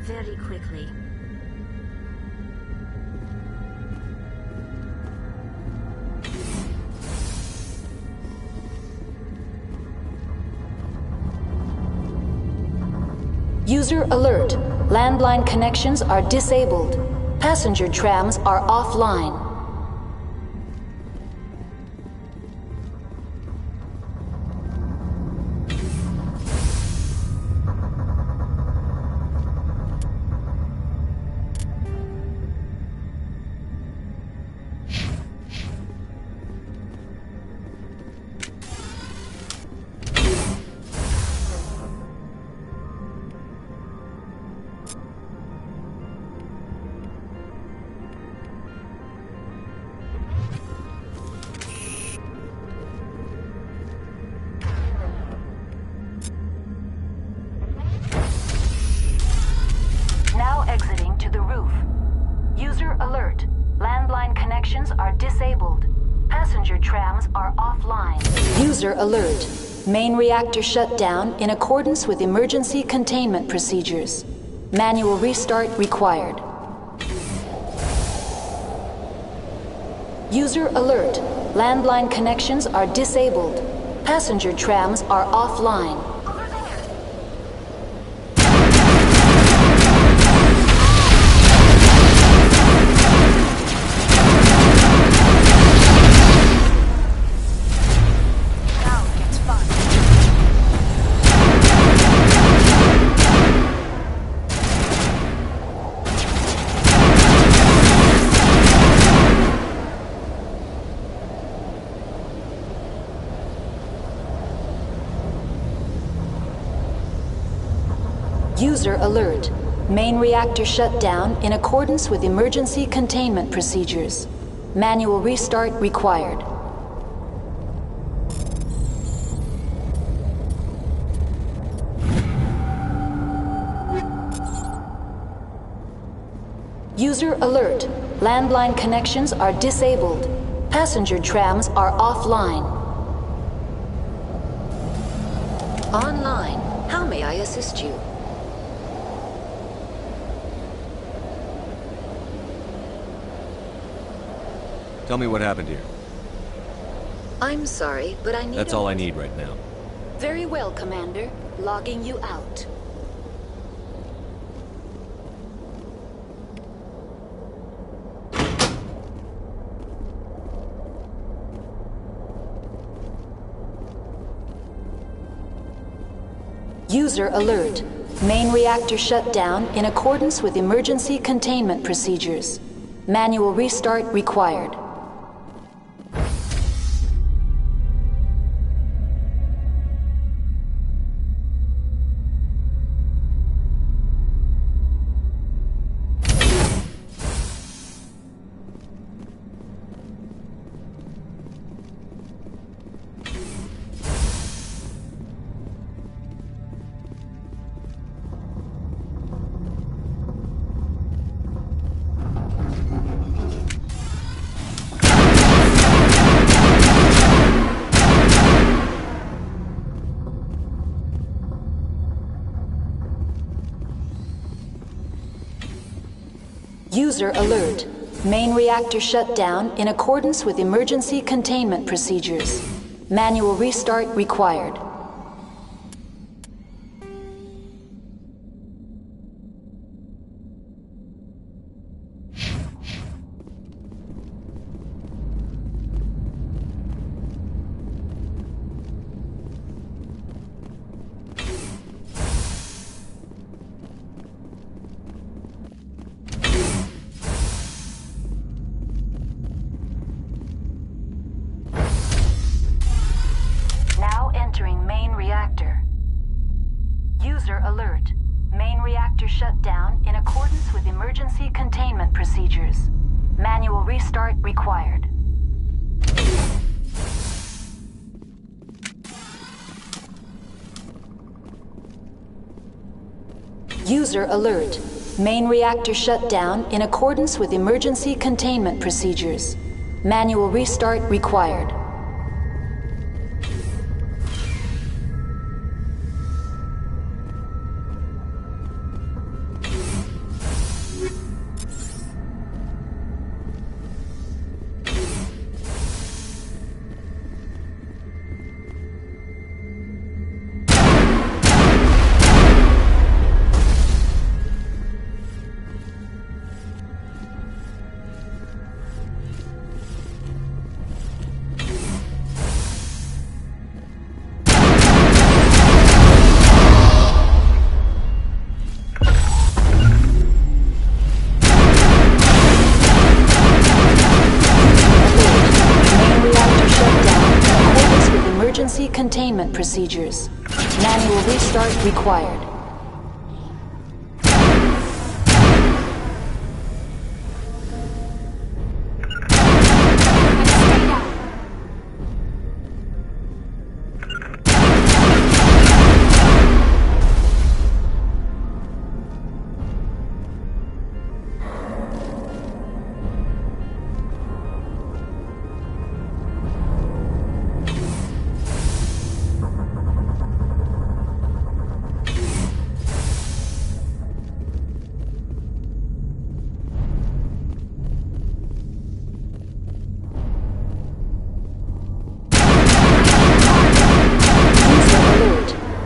very quickly. User alert. Landline connections are disabled. Passenger trams are offline. Now exiting to the roof. User alert. Landline connections are disabled. Passenger trams are offline. User alert. Main reactor shut down in accordance with emergency containment procedures. Manual restart required. User alert. Landline connections are disabled. Passenger trams are offline. User alert. Main reactor shut down in accordance with emergency containment procedures. Manual restart required. User alert. Landline connections are disabled. Passenger trams are offline. Online. How may I assist you? Tell me what happened here. I'm sorry, but I need... That's all I need right now. Very well, Commander. Logging you out. User alert. Main reactor shut down in accordance with emergency containment procedures. Manual restart required. User alert. Main reactor shut down in accordance with emergency containment procedures. Manual restart required. Entering main reactor. User alert. Main reactor shut down in accordance with emergency containment procedures. Manual restart required. User alert. Main reactor shut down in accordance with emergency containment procedures. Manual restart required. containment procedures. Manual restart required.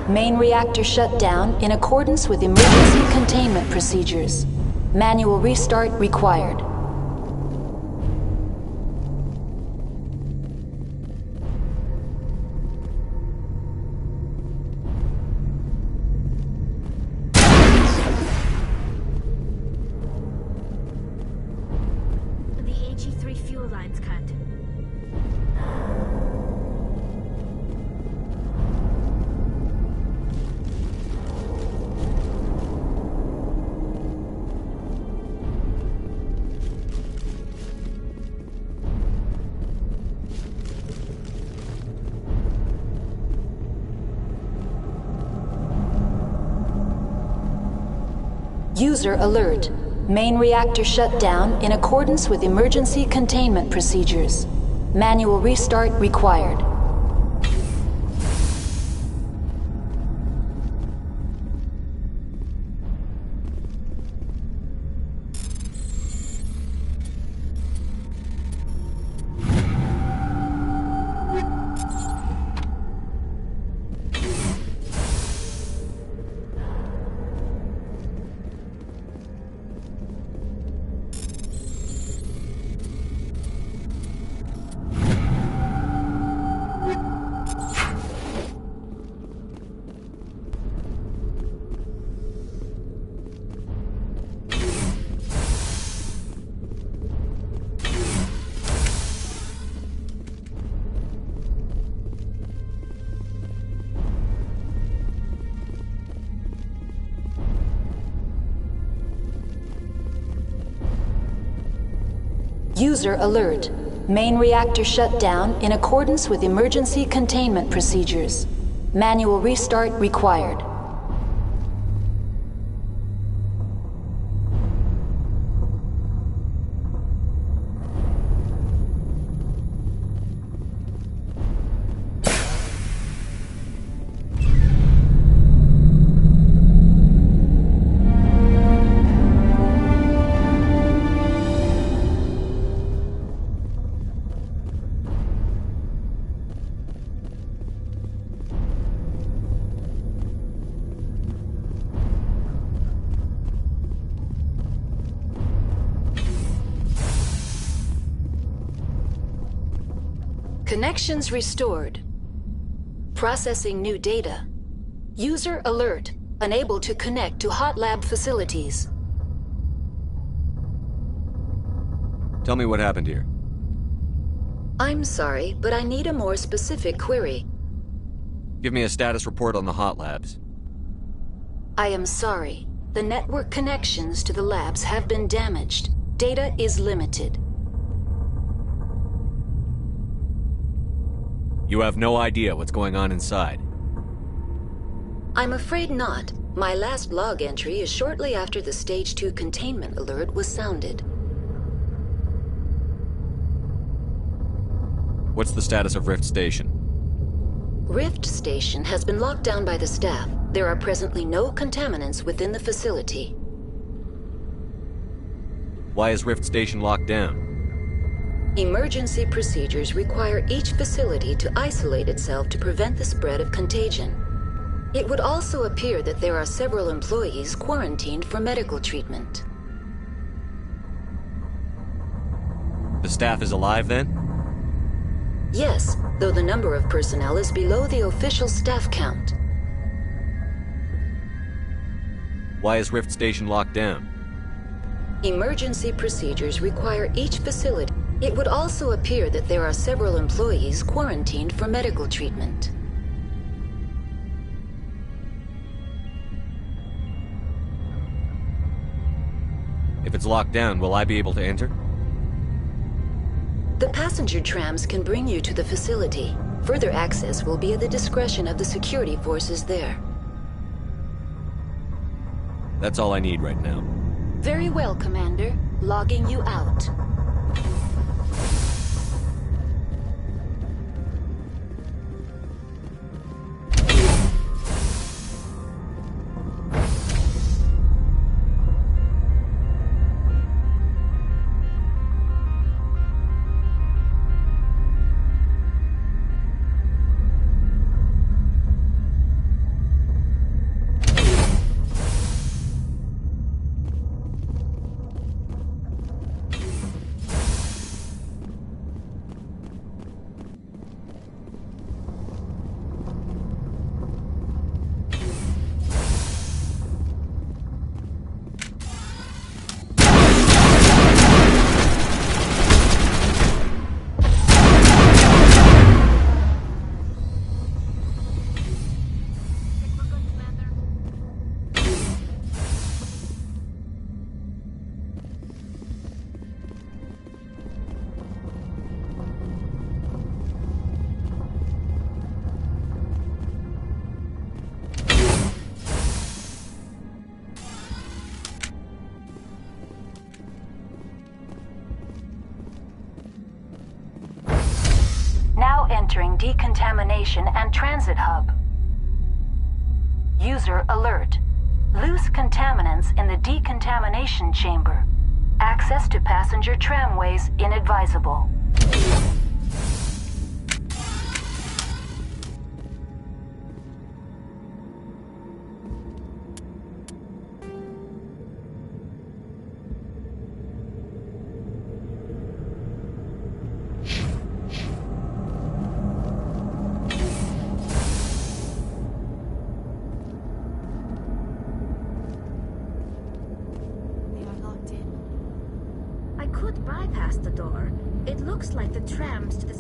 Main reactor shut down in accordance with emergency containment procedures. Manual restart required. The AG3 fuel line's cut. User alert. Main reactor shut down in accordance with emergency containment procedures. Manual restart required. User alert. Main reactor shut down in accordance with emergency containment procedures. Manual restart required. Connections restored. Processing new data. User alert. Unable to connect to hot lab facilities. Tell me what happened here. I'm sorry, but I need a more specific query. Give me a status report on the hot labs. I am sorry. The network connections to the labs have been damaged. Data is limited. You have no idea what's going on inside. I'm afraid not. My last log entry is shortly after the Stage 2 containment alert was sounded. What's the status of Rift Station? Rift Station has been locked down by the staff. There are presently no contaminants within the facility. Why is Rift Station locked down? Emergency procedures require each facility to isolate itself to prevent the spread of contagion. It would also appear that there are several employees quarantined for medical treatment. The staff is alive then? Yes, though the number of personnel is below the official staff count. Why is Rift Station locked down? Emergency procedures require each facility. It would also appear that there are several employees quarantined for medical treatment. If it's locked down, will I be able to enter? The passenger trams can bring you to the facility. Further access will be at the discretion of the security forces there. That's all I need right now. Very well, Commander. Logging you out. Now entering decontamination and transit hub. User alert. Loose contaminants in the decontamination chamber. Access to passenger tramways inadvisable. Could bypass the door. It looks like the trams to the...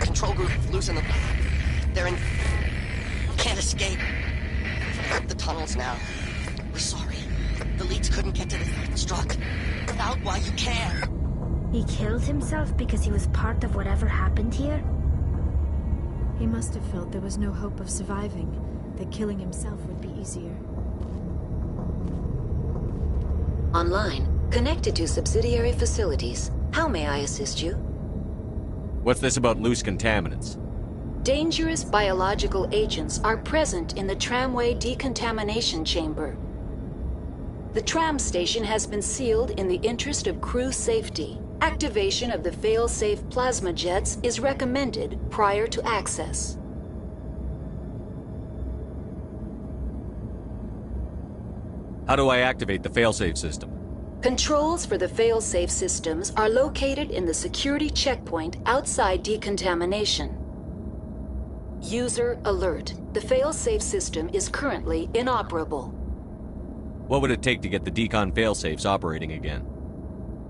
Control group, loosen them. They're in... Can't escape. The tunnels now. We're sorry. The leads couldn't get to the struck. Out while you can. He killed himself because he was part of whatever happened here? He must have felt there was no hope of surviving, that killing himself would be easier. Online, connected to subsidiary facilities. How may I assist you? What's this about loose contaminants? Dangerous biological agents are present in the tramway decontamination chamber. The tram station has been sealed in the interest of crew safety. Activation of the fail-safe plasma jets is recommended prior to access. How do I activate the failsafe system? Controls for the fail-safe systems are located in the security checkpoint outside decontamination. User alert. The fail-safe system is currently inoperable. What would it take to get the decon failsafes operating again?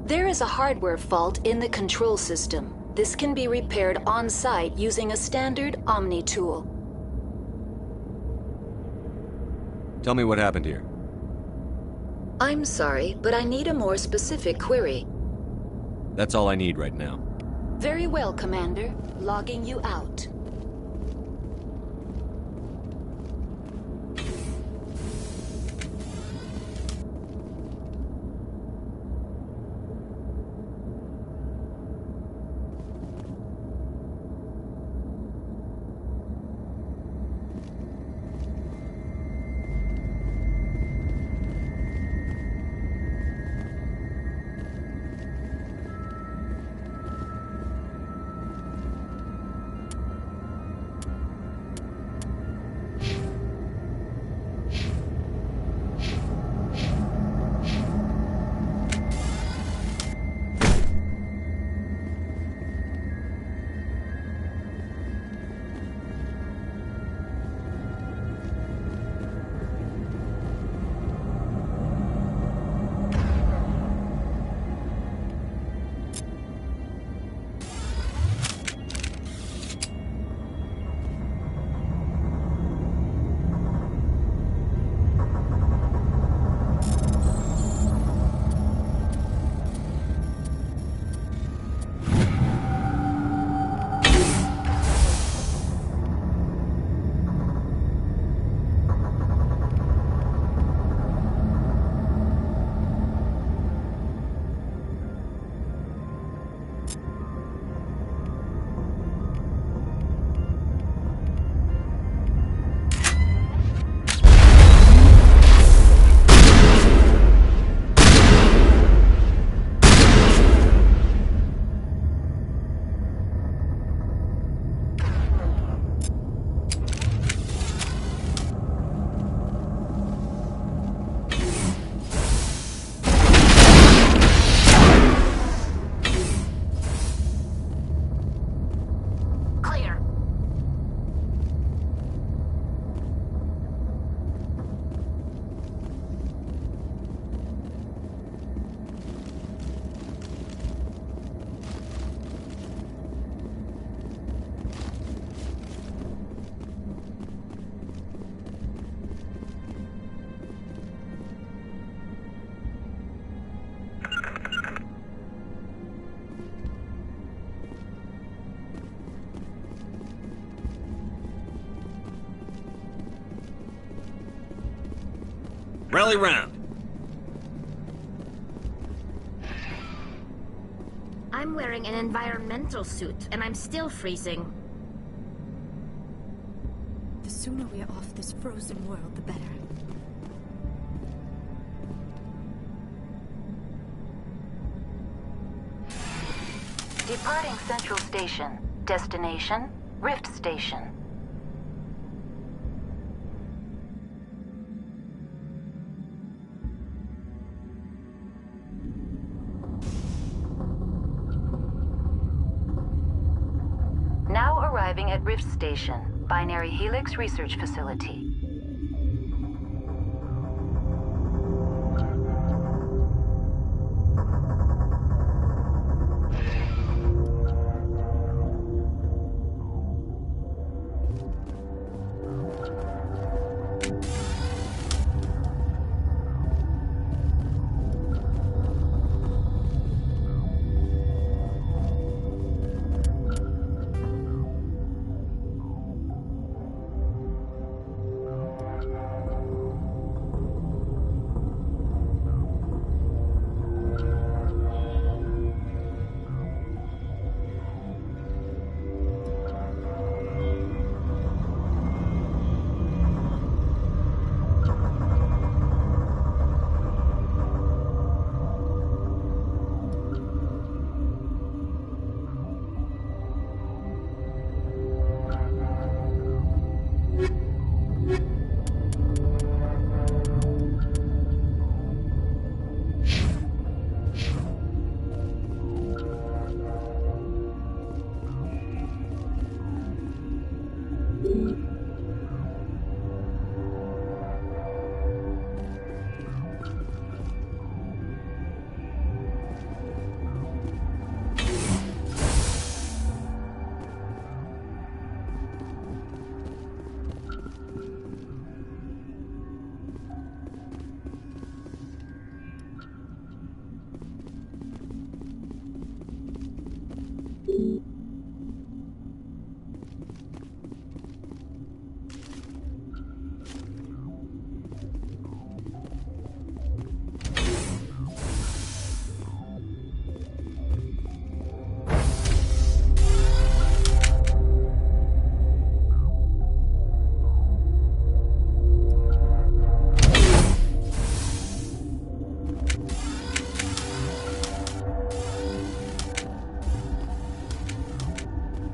There is a hardware fault in the control system. This can be repaired on-site using a standard Omni tool. Tell me what happened here. I'm sorry, but I need a more specific query. That's all I need right now. Very well, Commander. Logging you out. Rally round. I'm wearing an environmental suit, and I'm still freezing. The sooner we are off this frozen world, the better. Departing Central Station. Destination, Rift Station. Now arriving at Rift Station, Binary Helix Research Facility.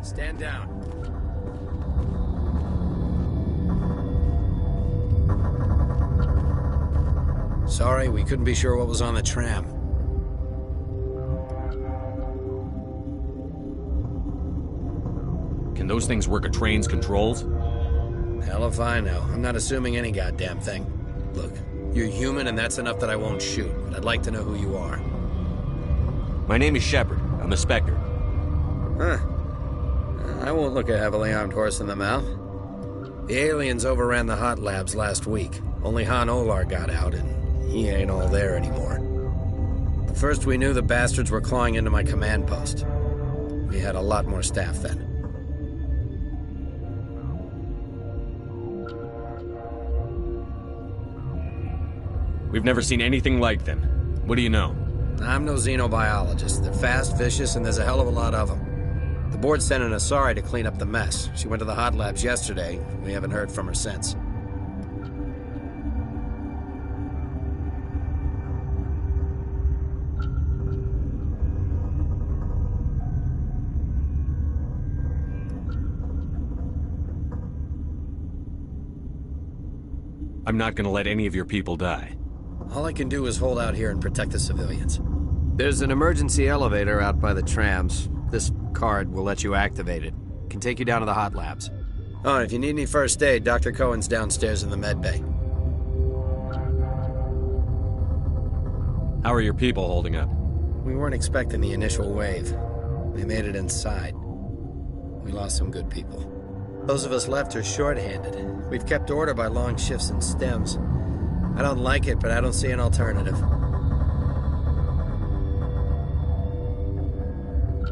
Stand down. Sorry, we couldn't be sure what was on the tram. Can those things work a train's controls? Hell if I know. I'm not assuming any goddamn thing. Look, you're human and that's enough that I won't shoot, but I'd like to know who you are. My name is Shepard. I'm a Spectre. Huh. I won't look a heavily armed horse in the mouth. The aliens overran the hot labs last week. Only Han Olar got out, and he ain't all there anymore. The first we knew, the bastards were clawing into my command post. We had a lot more staff then. We've never seen anything like them. What do you know? I'm no xenobiologist. They're fast, vicious, and there's a hell of a lot of them. The board sent an Asari to clean up the mess. She went to the hot labs yesterday. We haven't heard from her since. I'm not gonna let any of your people die. All I can do is hold out here and protect the civilians. There's an emergency elevator out by the trams. This card will let you activate it. Can take you down to the hot labs. Oh, and if you need any first aid, Dr. Cohen's downstairs in the med bay. How are your people holding up? We weren't expecting the initial wave. We made it inside. We lost some good people. Those of us left are short-handed. We've kept order by long shifts and stems. I don't like it, but I don't see an alternative.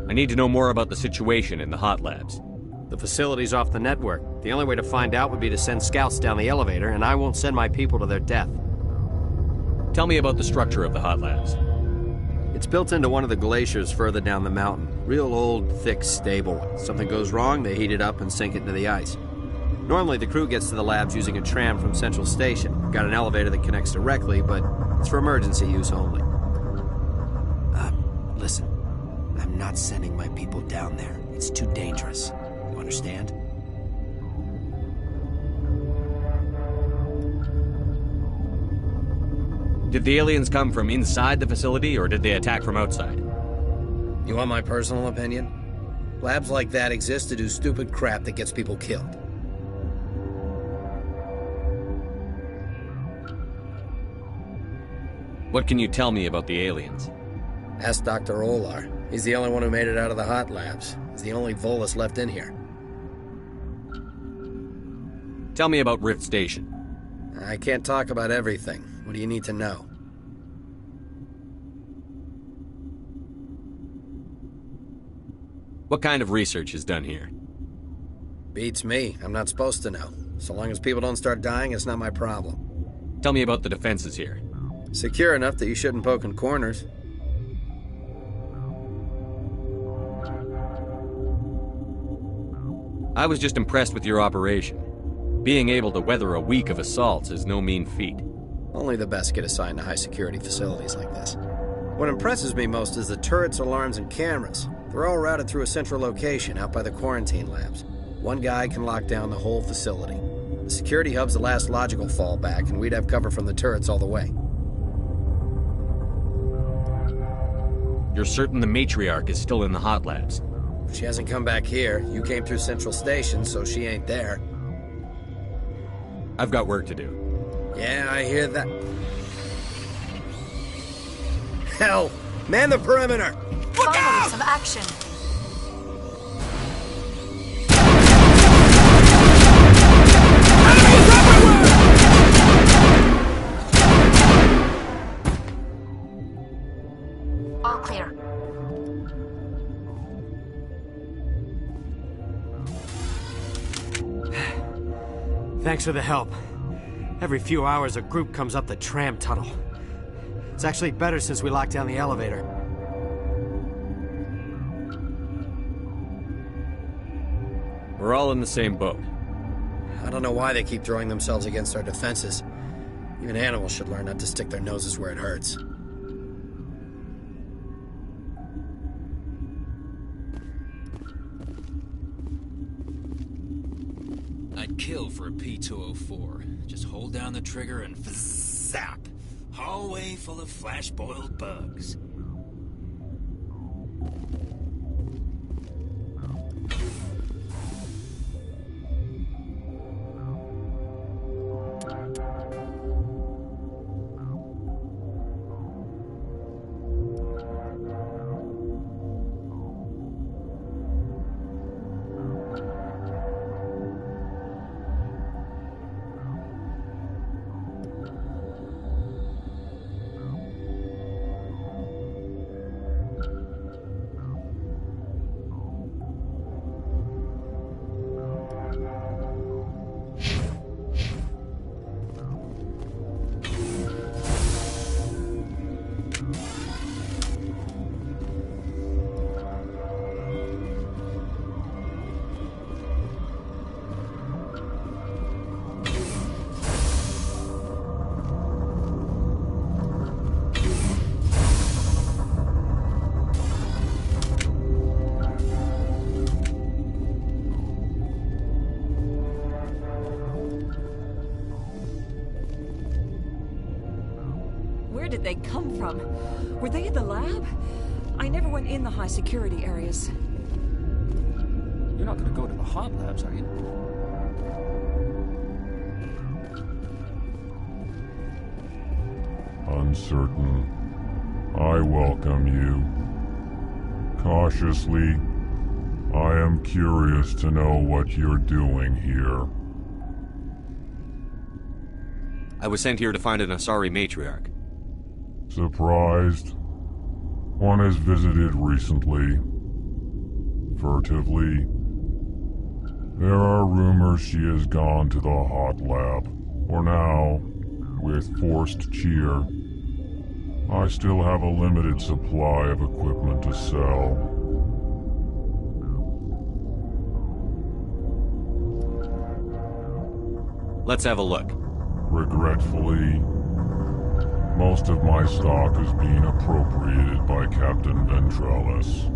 I need to know more about the situation in the hot labs. The facility's off the network. The only way to find out would be to send scouts down the elevator, and I won't send my people to their death. Tell me about the structure of the hot labs. It's built into one of the glaciers further down the mountain. Real old, thick, stable. Something goes wrong, they heat it up and sink it into the ice. Normally, the crew gets to the labs using a tram from Central Station. Got an elevator that connects directly, but it's for emergency use only. Listen. I'm not sending my people down there. It's too dangerous. You understand? Did the aliens come from inside the facility, or did they attack from outside? You want my personal opinion? Labs like that exist to do stupid crap that gets people killed. What can you tell me about the aliens? Ask Dr. Olar. He's the only one who made it out of the hot labs. He's the only Volus left in here. Tell me about Rift Station. I can't talk about everything. What do you need to know? What kind of research is done here? Beats me. I'm not supposed to know. So long as people don't start dying, it's not my problem. Tell me about the defenses here. Secure enough that you shouldn't poke in corners. I was just impressed with your operation. Being able to weather a week of assaults is no mean feat. Only the best get assigned to high-security facilities like this. What impresses me most is the turrets, alarms, and cameras. They're all routed through a central location out by the quarantine labs. One guy can lock down the whole facility. The security hub's the last logical fallback, and we'd have cover from the turrets all the way. You're certain the matriarch is still in the hot labs? She hasn't come back here. You came through Central Station, so she ain't there. I've got work to do. Yeah, I hear that. Hell! Man the perimeter! Look out! Some action. All clear. Thanks for the help. Every few hours, a group comes up the tram tunnel. It's actually better since we locked down the elevator. We're all in the same boat. I don't know why they keep throwing themselves against our defenses. Even animals should learn not to stick their noses where it hurts. I'd kill for a P-204. Just hold down the trigger and zap. Hallway full of flash-boiled bugs. Where did they come from? Were they in the lab? I never went in the high security areas. You're not gonna go to the hot labs, are you? Uncertain. I welcome you. Cautiously, I am curious to know what you're doing here. I was sent here to find an Asari matriarch. Surprised? One has visited recently. Furtively. There are rumors she has gone to the hot lab. For now, with forced cheer, I still have a limited supply of equipment to sell. Let's have a look. Regretfully, most of my stock is being appropriated by Captain Ventralis.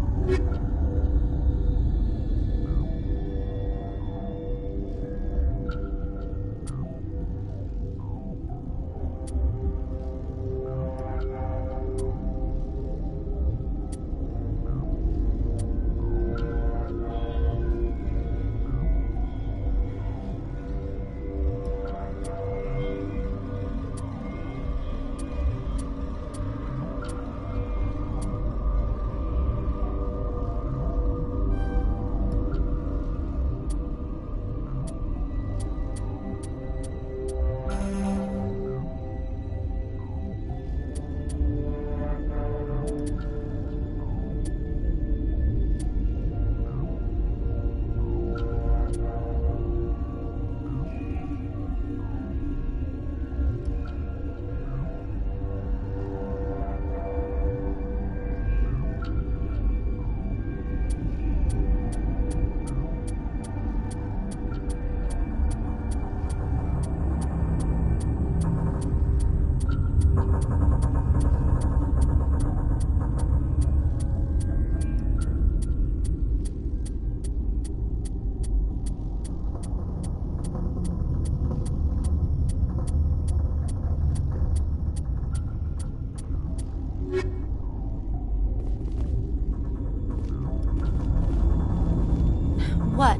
What?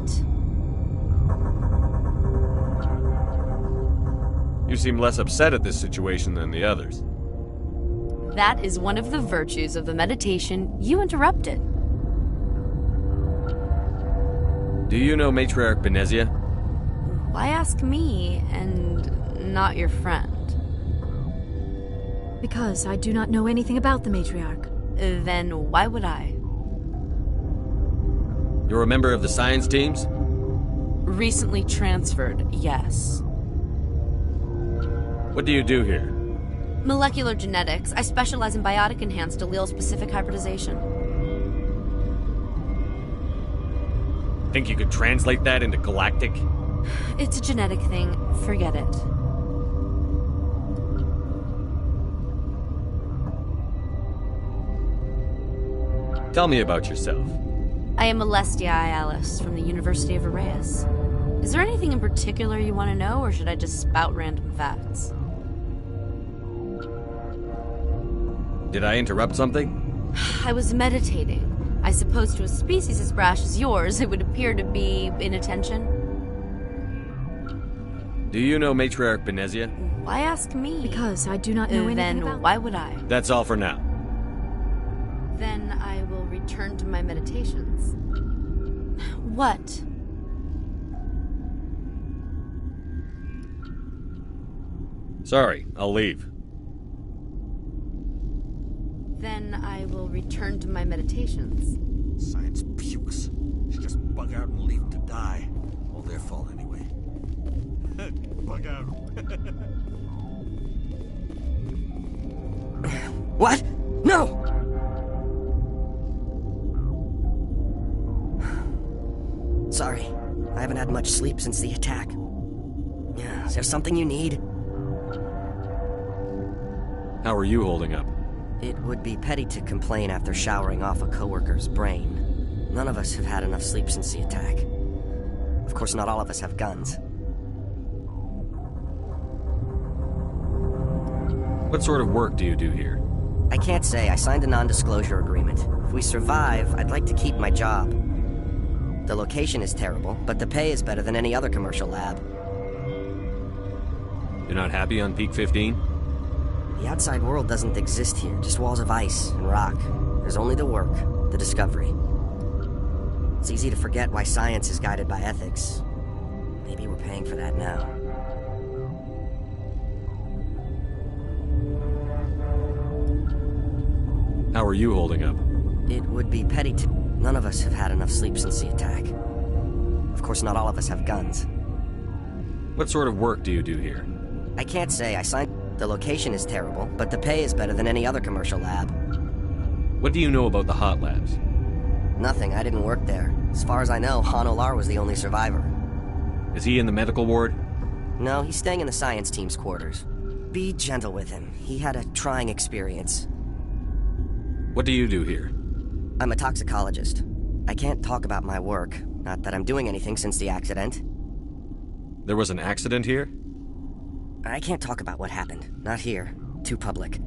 You seem less upset at this situation than the others. That is one of the virtues of the meditation you interrupted. Do you know Matriarch Benezia? Why ask me and not your friend? Because I do not know anything about the Matriarch. Then why would I? You're a member of the science teams? Recently transferred, yes. What do you do here? Molecular genetics. I specialize in biotic-enhanced allele-specific hybridization. Think you could translate that into galactic? It's a genetic thing. Forget it. Tell me about yourself. I am Alestia Alice from the University of Arraeus. Is there anything in particular you want to know, or should I just spout random facts? Did I interrupt something? I was meditating. I suppose to a species as brash as yours, it would appear to be inattention. Do you know Matriarch Benezia? Why ask me? Because I do not know anything about Then why would I? That's all for now. Then I will return to my meditations. What? Sorry, I'll leave. Then I will return to my meditations. Science pukes. Should just bug out and leave to die. All their fault anyway. Bug out. What? No! Sorry, I haven't had much sleep since the attack. Is there something you need? How are you holding up? It would be petty to complain after showering off a coworker's brain. None of us have had enough sleep since the attack. Of course, not all of us have guns. What sort of work do you do here? I can't say. I signed a non-disclosure agreement. If we survive, I'd like to keep my job. The location is terrible, but the pay is better than any other commercial lab. You're not happy on Peak 15? The outside world doesn't exist here, just walls of ice and rock. There's only the work, the discovery. It's easy to forget why science is guided by ethics. Maybe we're paying for that now. How are you holding up? It would be petty to... None of us have had enough sleep since the attack. Of course, not all of us have guns. What sort of work do you do here? I can't say. I signed... The location is terrible, but the pay is better than any other commercial lab. What do you know about the hot labs? Nothing, I didn't work there. As far as I know, Han Olar was the only survivor. Is he in the medical ward? No, he's staying in the science team's quarters. Be gentle with him. He had a trying experience. What do you do here? I'm a toxicologist. I can't talk about my work. Not that I'm doing anything since the accident. There was an accident here? I can't talk about what happened. Not here. Too public.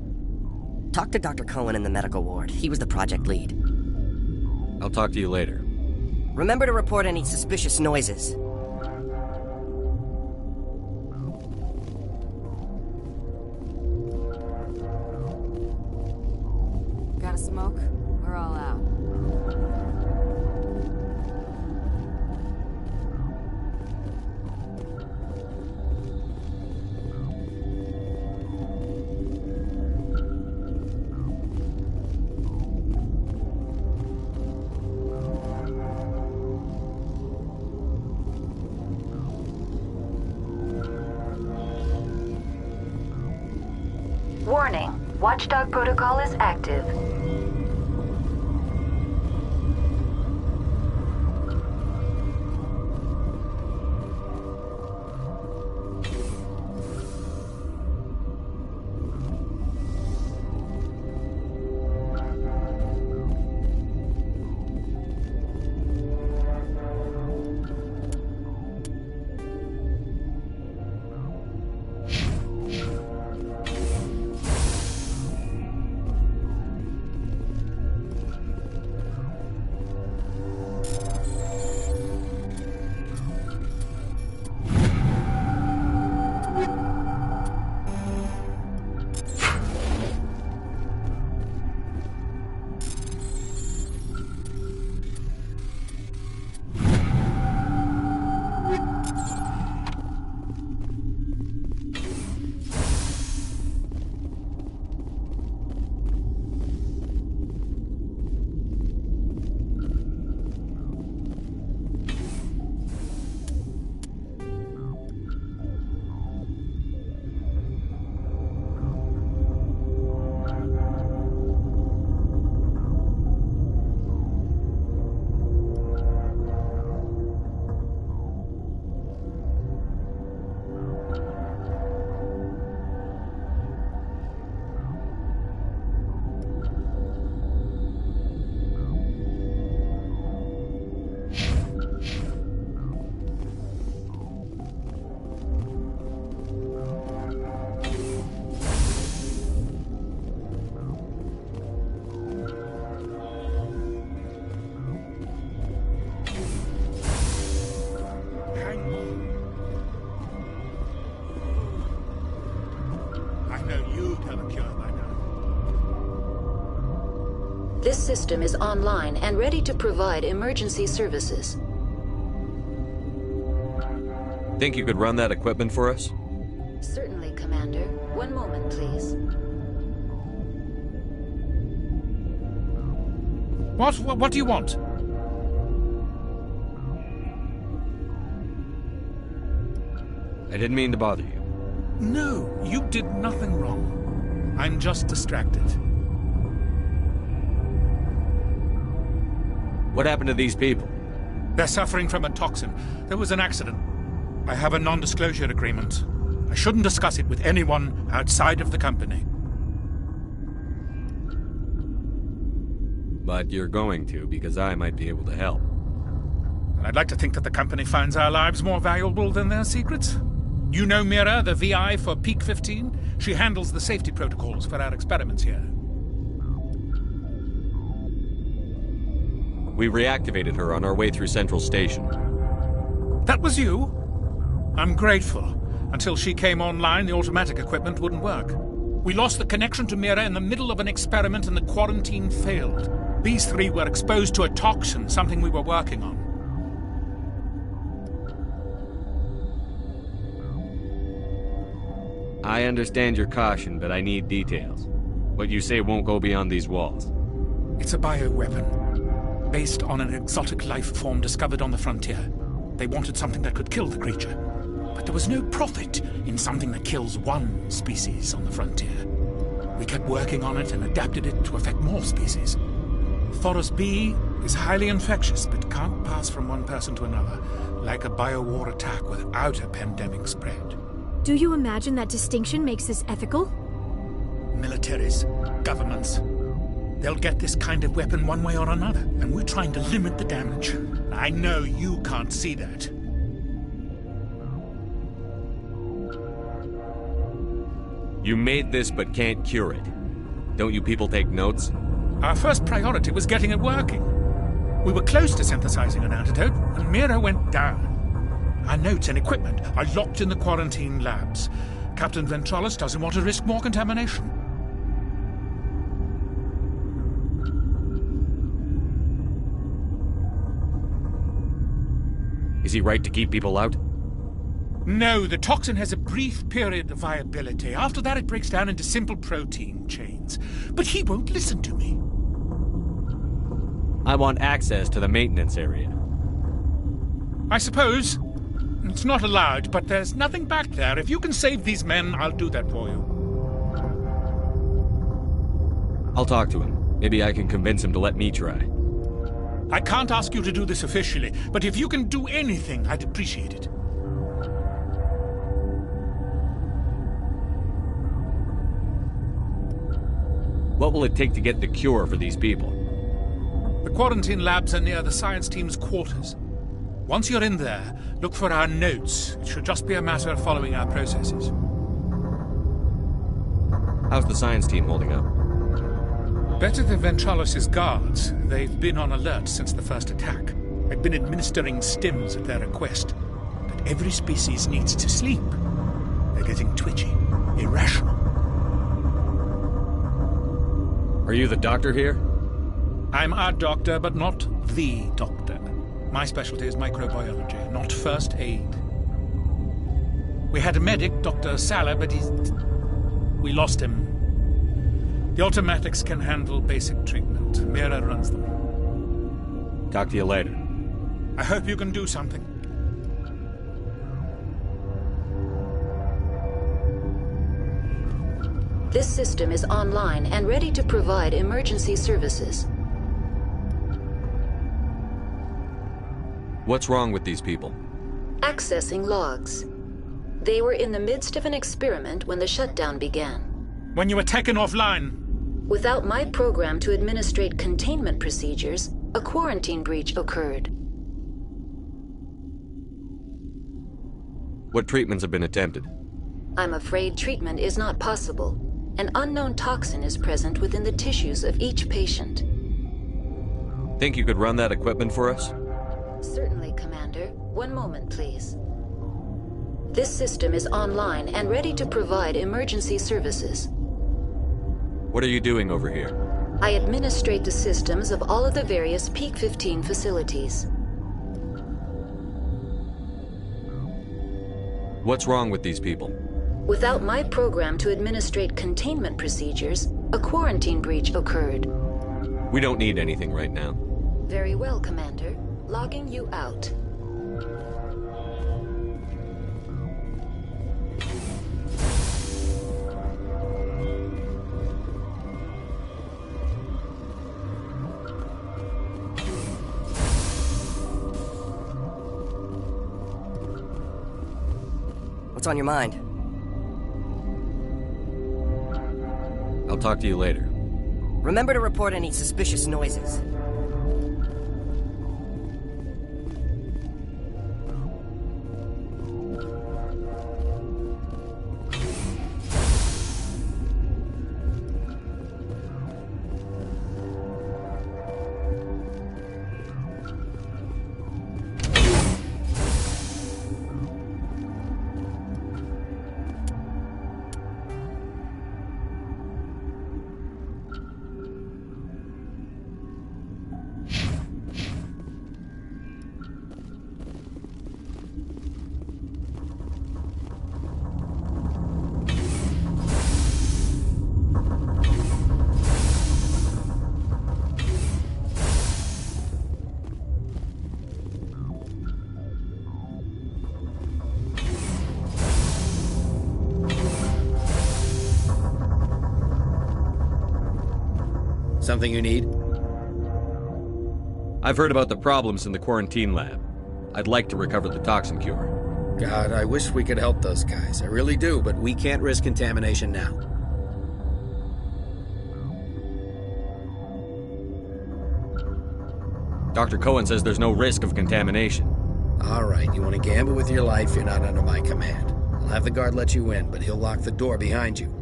Talk to Dr. Cohen in the medical ward. He was the project lead. I'll talk to you later. Remember to report any suspicious noises. Got a smoke? We're all out. Warning, Watchdog protocol is active. This system is online and ready to provide emergency services. Think you could run that equipment for us? Certainly, Commander. One moment, please. What do you want? I didn't mean to bother you. No, you did nothing wrong. I'm just distracted. What happened to these people? They're suffering from a toxin. There was an accident. I have a non-disclosure agreement. I shouldn't discuss it with anyone outside of the company. But you're going to, because I might be able to help. And I'd like to think that the company finds our lives more valuable than their secrets. You know Mira, the VI for Peak 15? She handles the safety protocols for our experiments here. We reactivated her on our way through Central Station. That was you? I'm grateful. Until she came online, the automatic equipment wouldn't work. We lost the connection to Mira in the middle of an experiment and the quarantine failed. These three were exposed to a toxin, something we were working on. I understand your caution, but I need details. What you say won't go beyond these walls. It's a bioweapon, based on an exotic life form discovered on the frontier. They wanted something that could kill the creature. But there was no profit in something that kills one species on the frontier. We kept working on it and adapted it to affect more species. Thoros B is highly infectious, but can't pass from one person to another, like a biowar attack without a pandemic spread. Do you imagine that distinction makes this ethical? Militaries, governments, they'll get this kind of weapon one way or another, and we're trying to limit the damage. I know you can't see that. You made this but can't cure it. Don't you people take notes? Our first priority was getting it working. We were close to synthesizing an antidote, and Mira went down. Our notes and equipment are locked in the quarantine labs. Captain Ventralis doesn't want to risk more contamination. Is he right to keep people out? No, the toxin has a brief period of viability. After that, it breaks down into simple protein chains. But he won't listen to me. I want access to the maintenance area. I suppose. It's not allowed, but there's nothing back there. If you can save these men, I'll do that for you. I'll talk to him. Maybe I can convince him to let me try. I can't ask you to do this officially, but if you can do anything, I'd appreciate it. What will it take to get the cure for these people? The quarantine labs are near the science team's quarters. Once you're in there, look for our notes. It should just be a matter of following our processes. How's the science team holding up? Better than Ventralis' guards. They've been on alert since the first attack. I've been administering stims at their request. But every species needs to sleep. They're getting twitchy, irrational. Are you the doctor here? I'm our doctor, but not the doctor. My specialty is microbiology, not first aid. We had a medic, Dr. Salah, but we lost him. The automatics can handle basic treatment. Mira runs them. Talk to you later. I hope you can do something. This system is online and ready to provide emergency services. What's wrong with these people? Accessing logs. They were in the midst of an experiment when the shutdown began. When you were taken offline? Without my program to administrate containment procedures, a quarantine breach occurred. What treatments have been attempted? I'm afraid treatment is not possible. An unknown toxin is present within the tissues of each patient. Think you could run that equipment for us? Certainly, Commander. One moment, please. This system is online and ready to provide emergency services. What are you doing over here? I administrate the systems of all of the various Peak 15 facilities. What's wrong with these people? Without my program to administrate containment procedures, a quarantine breach occurred. We don't need anything right now. Very well, Commander. Logging you out. What's on your mind? I'll talk to you later. Remember to report any suspicious noises. Something you need? I've heard about the problems in the quarantine lab. I'd like to recover the toxin cure. God, I wish we could help those guys. I really do, but we can't risk contamination now. Dr. Cohen says there's no risk of contamination. All right, you want to gamble with your life, you're not under my command. I'll have the guard let you in, but he'll lock the door behind you.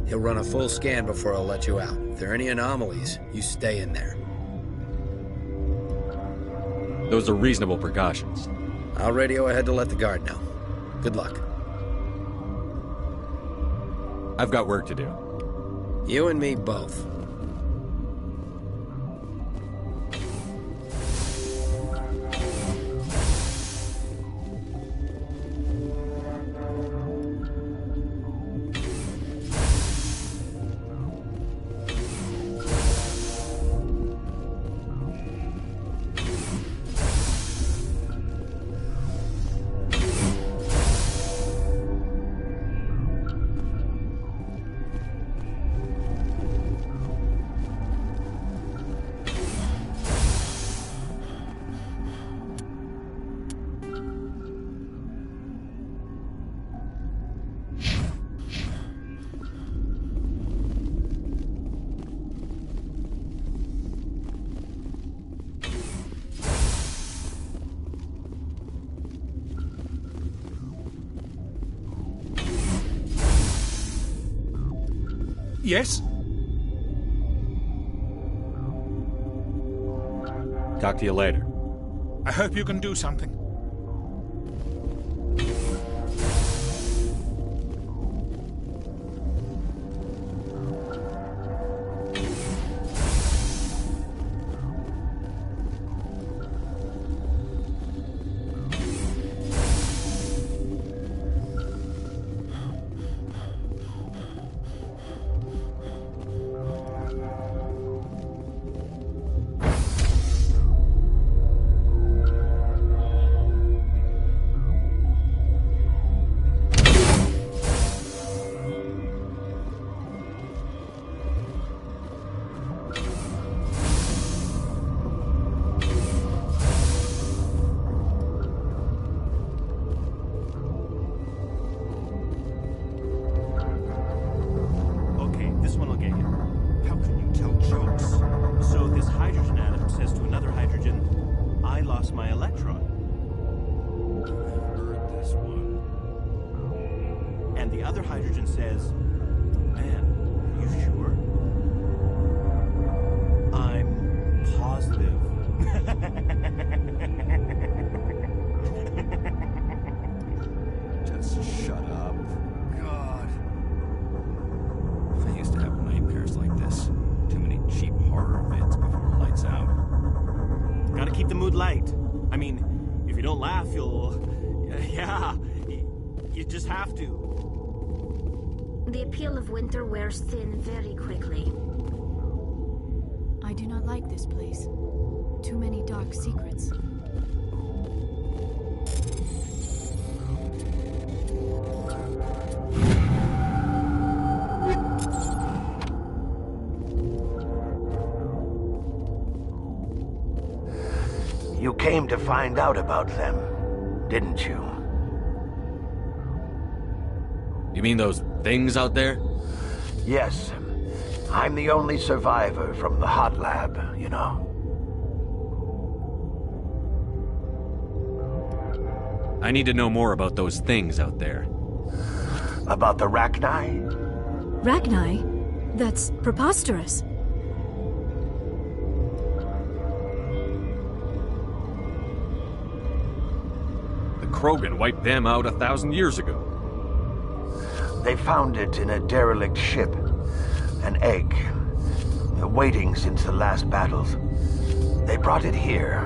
He'll run a full scan before I'll let you out. If there are any anomalies, you stay in there. Those are reasonable precautions. I'll radio ahead to let the guard know. Good luck. I've got work to do. You and me both. Yes? Talk to you later. I hope you can do something. Winter wears thin very quickly. I do not like this place. Too many dark secrets. You came to find out about them, didn't you? You mean those things out there? Yes. I'm the only survivor from the hot lab, you know. I need to know more about those things out there. About the Rachni? Rachni? That's preposterous. The Krogan wiped them out 1,000 years ago. They found it in a derelict ship. An egg. Waiting since the last battles. They brought it here.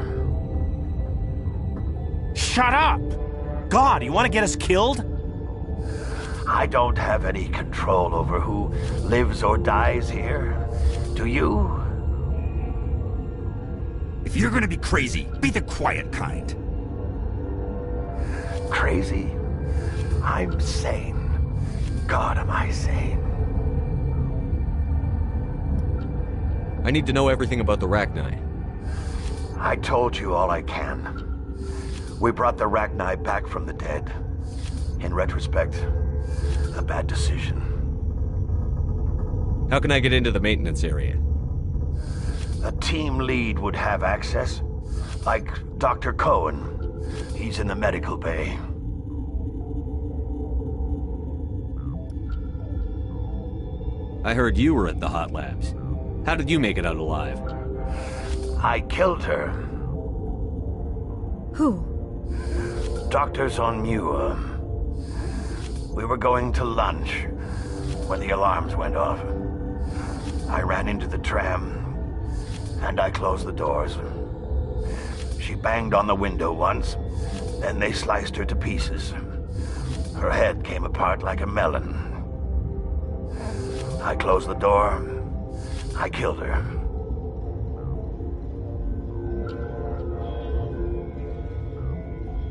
Shut up! God, you want to get us killed? I don't have any control over who lives or dies here. Do you? If you're gonna be crazy, be the quiet kind. Crazy? I'm sane. God, am I sane. I need to know everything about the Rachni. I told you all I can. We brought the Rachni back from the dead. In retrospect, a bad decision. How can I get into the maintenance area? A team lead would have access. Like Dr. Cohen. He's in the medical bay. I heard you were at the hot labs. How did you make it out alive? I killed her. Who? Doctors on Muir. We were going to lunch when the alarms went off. I ran into the tram, and I closed the doors. She banged on the window once, then they sliced her to pieces. Her head came apart like a melon. I closed the door. I killed her.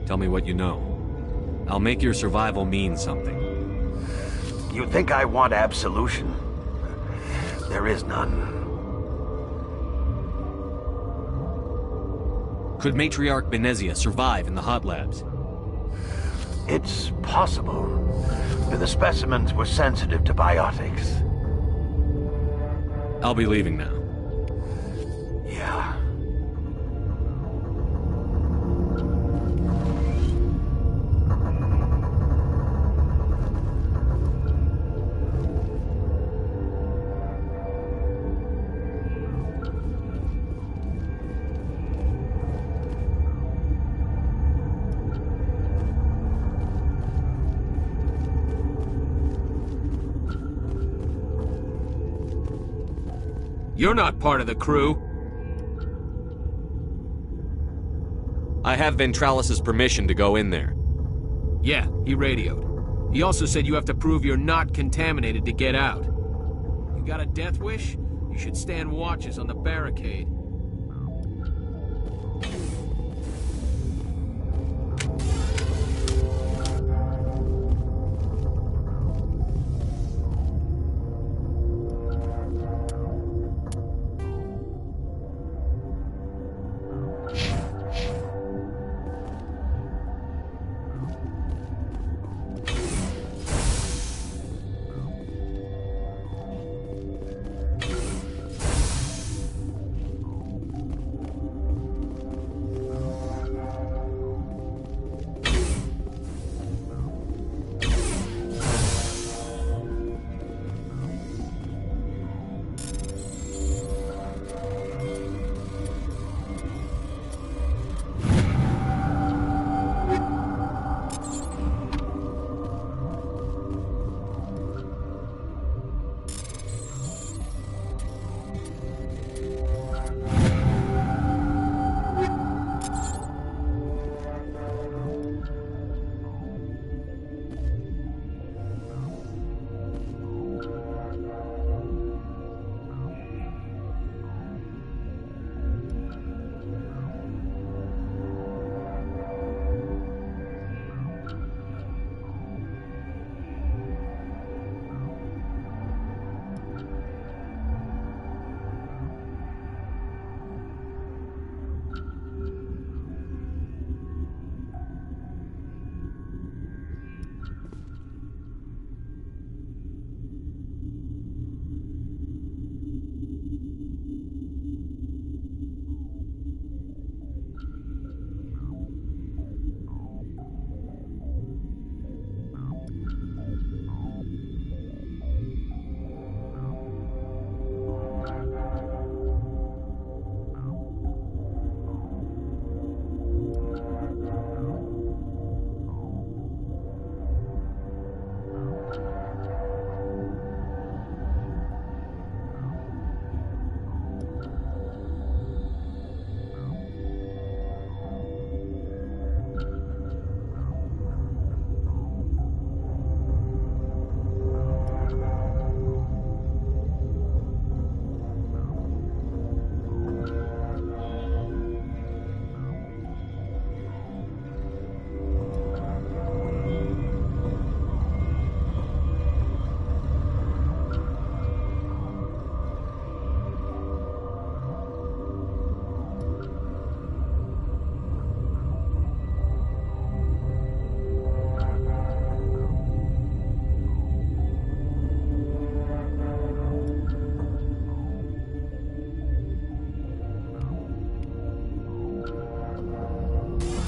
Tell me what you know. I'll make your survival mean something. You think I want absolution? There is none. Could Matriarch Benezia survive in the hot labs? It's possible. The specimens were sensitive to biotics. I'll be leaving now. Yeah. You're not part of the crew. I have Ventralis's permission to go in there. Yeah, he radioed. He also said you have to prove you're not contaminated to get out. You got a death wish? You should stand watches on the barricade.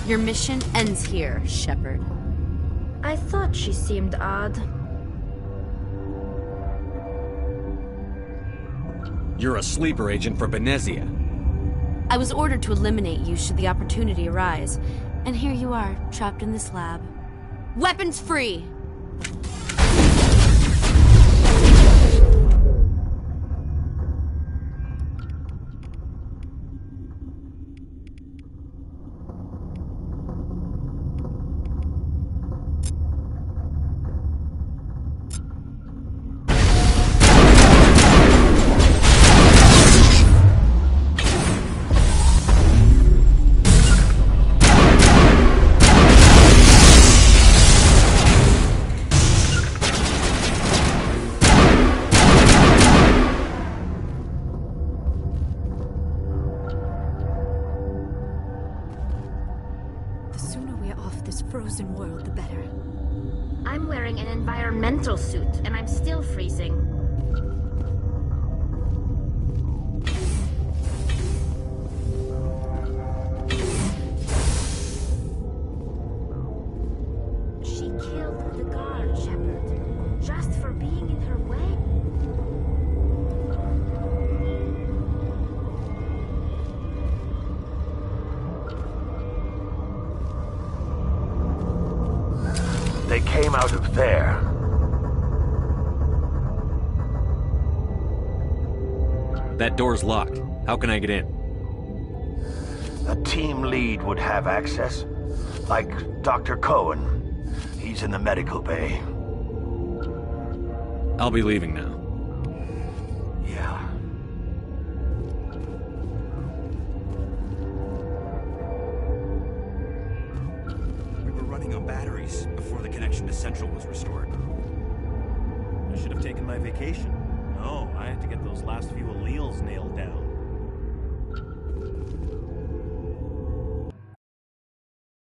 Your mission ends here, Shepard. I thought she seemed odd. You're a sleeper agent for Venezia. I was ordered to eliminate you should the opportunity arise. And here you are, trapped in this lab. Weapons free! Frozen world, the better. I'm wearing an environmental suit, and I'm still freezing. She killed the guard, Shepard, just for being in her way. They came out of there. That door's locked. How can I get in? A team lead would have access. Like Dr. Cohen. He's in the medical bay. I'll be leaving now. Yeah. On batteries before the connection to Central was restored. I should have taken my vacation. No, I had to get those last few alleles nailed down.